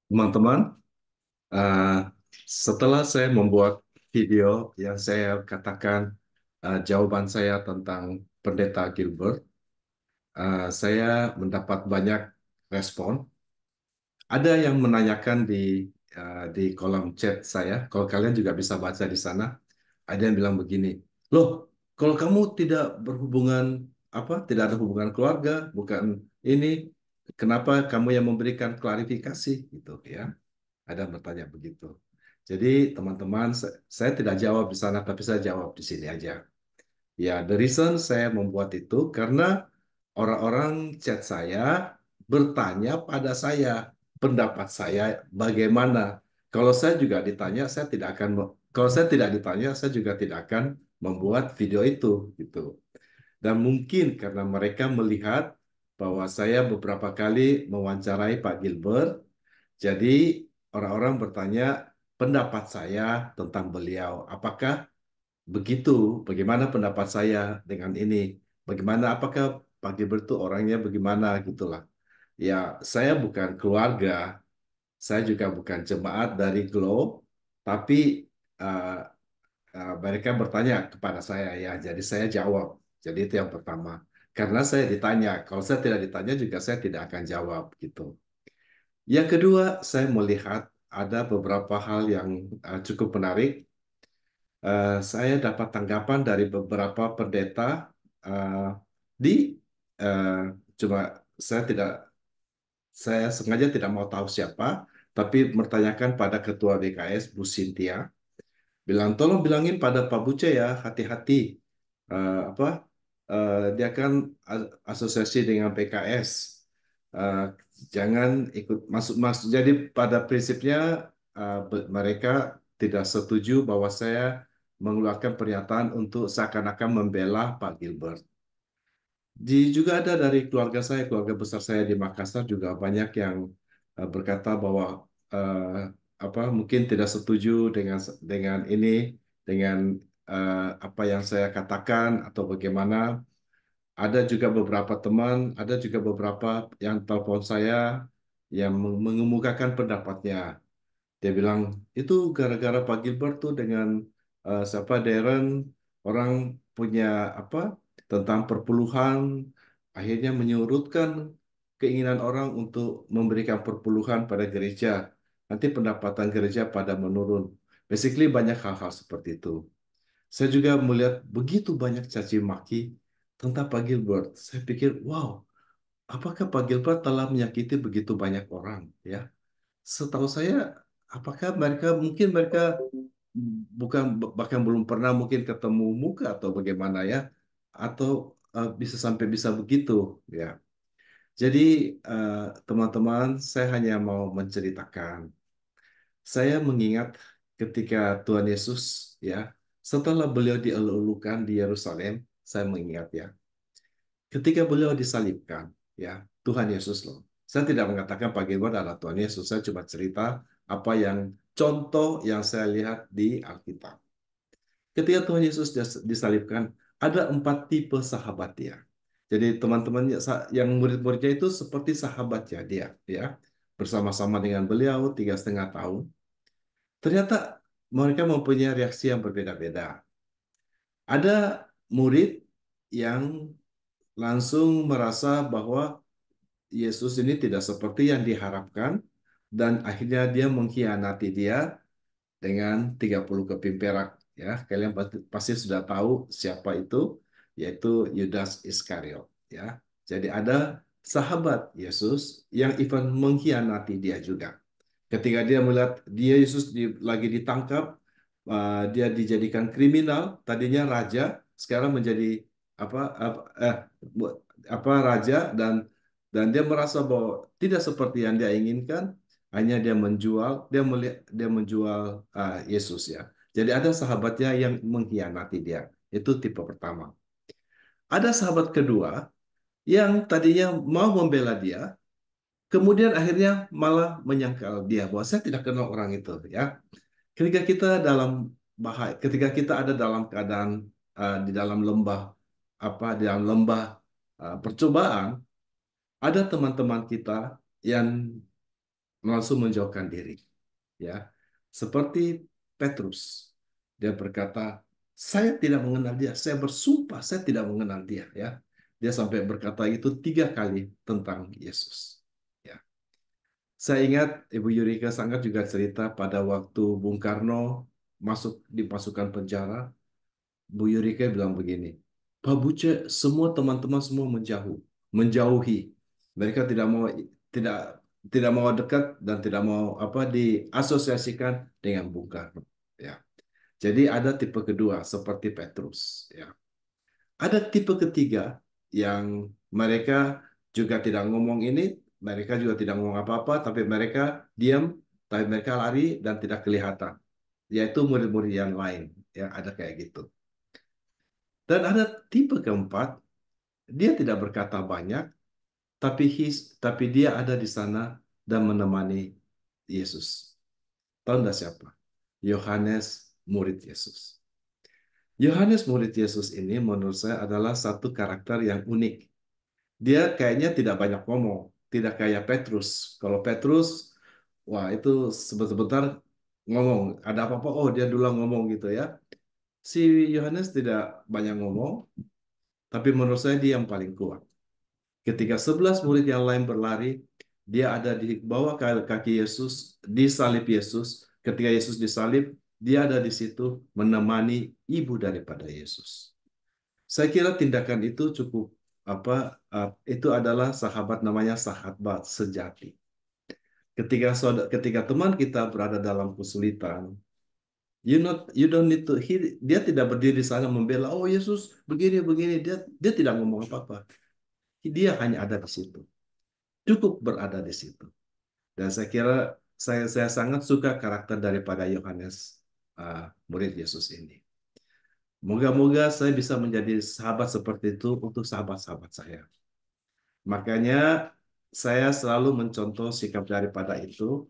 Teman-teman, eh, setelah saya membuat video yang saya katakan jawaban saya tentang Pendeta Gilbert, saya mendapat banyak respon. Ada yang menanyakan di kolom chat saya, kalau kalian juga bisa baca di sana, ada yang bilang begini, loh, kalau kamu tidak berhubungan tidak ada hubungan keluarga, bukan ini, kenapa kamu yang memberikan klarifikasi gitu ya? Ada yang bertanya begitu. Jadi teman-teman, saya tidak jawab di sana, tapi saya jawab di sini aja. Ya, the reason saya membuat itu karena orang-orang chat saya bertanya pada saya, pendapat saya bagaimana. Kalau saya juga ditanya, saya tidak akan, kalau saya tidak ditanya, saya juga tidak akan membuat video itu, gitu. Dan mungkin karena mereka melihat bahwa saya beberapa kali mewawancarai Pak Gilbert, jadi orang-orang bertanya pendapat saya tentang beliau. Apakah begitu? Bagaimana pendapat saya dengan ini? Bagaimana? Apakah Pak Gilbert itu orangnya bagaimana gitulah? Ya, saya bukan keluarga, saya juga bukan jemaat dari Glow, tapi uh, mereka bertanya kepada saya ya, jadi saya jawab. Jadi itu yang pertama. Karena saya ditanya, kalau saya tidak ditanya juga saya tidak akan jawab gitu. Yang kedua, saya melihat ada beberapa hal yang cukup menarik. Saya dapat tanggapan dari beberapa pendeta eh, di eh, cuma saya tidak saya sengaja tidak mau tahu siapa, tapi bertanyakan pada Ketua BKS Bu Sintia, bilang tolong bilangin pada Pak Buce ya hati-hati. Apa dia kan asosiasi dengan PKS. Eh, jangan ikut masuk jadi pada prinsipnya mereka tidak setuju bahwa saya mengeluarkan pernyataan untuk seakan-akan membela Pak Gilbert. Juga ada dari keluarga saya, keluarga besar saya di Makassar juga banyak yang berkata bahwa mungkin tidak setuju dengan ini, dengan apa yang saya katakan atau bagaimana. Ada juga beberapa teman, ada juga beberapa yang telepon saya yang mengemukakan pendapatnya. Dia bilang, itu gara-gara Pak Gilbert tuh dengan siapa Darren, orang punya apa tentang perpuluhan, akhirnya menyurutkan keinginan orang untuk memberikan perpuluhan pada gereja. Nanti pendapatan gereja pada menurun. Basically banyak hal-hal seperti itu. Saya juga melihat begitu banyak caci maki tentang Pak Gilbert. Saya pikir, wow, apakah Pak Gilbert telah menyakiti begitu banyak orang? Ya, setahu saya, apakah mereka bukan bahkan belum pernah mungkin ketemu muka atau bagaimana ya, atau bisa sampai bisa begitu ya. Jadi teman-teman, saya hanya mau menceritakan. Saya mengingat ketika Tuhan Yesus ya, setelah beliau dielulukan di Yerusalem, saya mengingat ya, ketika beliau disalibkan ya, Tuhan Yesus loh. Saya tidak mengatakan Pak Gilbert adalah Tuhan Yesus, saya cuma cerita apa yang contoh yang saya lihat di Alkitab. Ketika Tuhan Yesus disalibkan, ada 4 tipe sahabat dia. Jadi teman-teman yang murid-muridnya itu seperti sahabatnya dia, ya bersama-sama dengan beliau 3,5 tahun. Ternyata mereka mempunyai reaksi yang berbeda-beda. Ada murid yang langsung merasa bahwa Yesus ini tidak seperti yang diharapkan dan akhirnya dia mengkhianati dia dengan 30 keping perak. Ya, kalian pasti sudah tahu siapa itu, yaitu Yudas Iskariot. Ya, jadi ada sahabat Yesus yang even mengkhianati dia juga. Ketika dia melihat dia Yesus lagi ditangkap, dia dijadikan kriminal, tadinya raja, sekarang menjadi apa apa raja dan dia merasa bahwa tidak seperti yang dia inginkan, hanya dia menjual Yesus ya. Jadi ada sahabatnya yang mengkhianati dia. Itu tipe pertama. Ada sahabat kedua yang tadinya mau membela dia, kemudian akhirnya malah menyangkal dia bahwa saya tidak kenal orang itu ya. Ketika kita dalam ketika kita ada dalam keadaan di dalam lembah di dalam lembah percobaan, ada teman-teman kita yang langsung menjauhkan diri. Ya, seperti Petrus, dia berkata, saya tidak mengenal dia. Saya bersumpah saya tidak mengenal dia. Ya, dia sampai berkata itu 3 kali tentang Yesus. Ya, saya ingat Ibu Yurika sangat juga cerita pada waktu Bung Karno masuk di pasukan penjara. Bu Yurika bilang begini, Pak Buce, semua teman-teman semua menjauhi. Mereka tidak tidak mau dekat dan tidak mau apa diasosiasikan dengan Bung Karno. Ya, jadi ada tipe kedua seperti Petrus. Ya, ada tipe ketiga yang mereka juga tidak ngomong ini, mereka juga tidak ngomong apa-apa, tapi mereka diam, tapi mereka lari dan tidak kelihatan. Yaitu murid-murid yang lain, yang ada kayak gitu. Dan ada tipe keempat, dia tidak berkata banyak, tapi dia ada di sana dan menemani Yesus. Tahu nggak siapa? Yohanes, murid Yesus. Yohanes, murid Yesus ini menurut saya adalah satu karakter yang unik. Dia kayaknya tidak banyak ngomong, tidak kayak Petrus. Kalau Petrus, wah itu sebentar-sebentar ngomong, ada apa-apa, oh dia dulu ngomong gitu ya. Si Yohanes tidak banyak ngomong, tapi menurut saya dia yang paling kuat. Ketika 11 murid yang lain berlari, dia ada di bawah kaki Yesus, disalib Yesus. Ketika Yesus disalib, dia ada di situ menemani ibu daripada Yesus. Saya kira tindakan itu cukup itu adalah sahabat namanya sahabat sejati. Ketika teman kita berada dalam kesulitan, you don't need to dia tidak berdiri di sana membela, oh Yesus begini begini, dia tidak ngomong apa-apa. Dia hanya ada di situ. Cukup berada di situ. Dan saya kira saya sangat suka karakter daripada Yohanes, murid Yesus ini. Moga-moga saya bisa menjadi sahabat seperti itu untuk sahabat-sahabat saya. Makanya saya selalu mencontoh sikap daripada itu,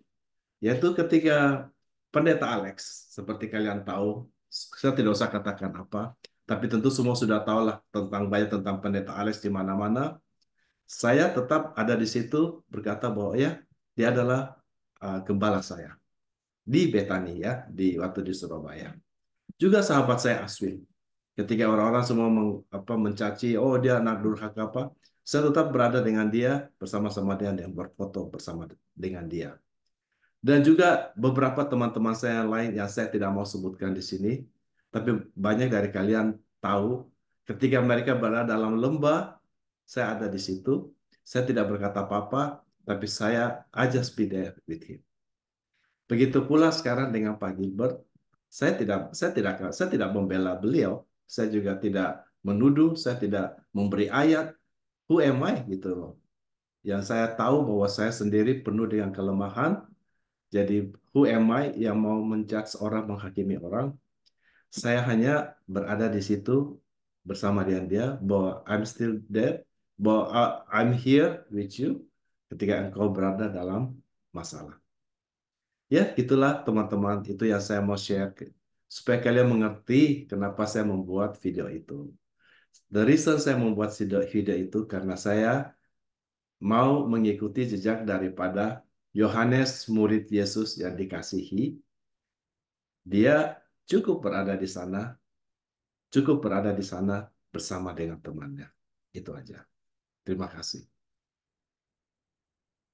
yaitu ketika Pendeta Alex, seperti kalian tahu, saya tidak usah katakan apa, tapi tentu semua sudah tahu lah tentang banyak tentang Pendeta Alex di mana-mana. Saya tetap ada di situ berkata bahwa ya dia adalah gembala saya di Betani ya di waktu di Surabaya. Juga sahabat saya Aswin. Ketika orang-orang semua mencaci, oh dia anak durhaka apa, saya tetap berada dengan dia bersama-sama dia dan berfoto bersama dengan dia. Dan juga beberapa teman-teman saya yang lain yang saya tidak mau sebutkan di sini, tapi banyak dari kalian tahu ketika mereka berada dalam lembah, saya ada di situ. Saya tidak berkata apa-apa, tapi I just be there with him. Begitu pula sekarang dengan Pak Gilbert, saya tidak membela beliau, saya juga tidak menuduh, saya tidak memberi ayat, who am I gitu loh. Yang saya tahu bahwa saya sendiri penuh dengan kelemahan, jadi who am I yang mau menjudge orang, menghakimi orang. Saya hanya berada di situ bersama dengan dia, bahwa I'm still there, bahwa I'm here with you ketika engkau berada dalam masalah. Ya, itulah teman-teman, itu yang saya mau share supaya kalian mengerti kenapa saya membuat video itu. The reason saya membuat video itu karena saya mau mengikuti jejak daripada Yohanes, murid Yesus yang dikasihi. Dia cukup berada di sana, cukup berada di sana bersama dengan temannya. Itu aja. Terima kasih.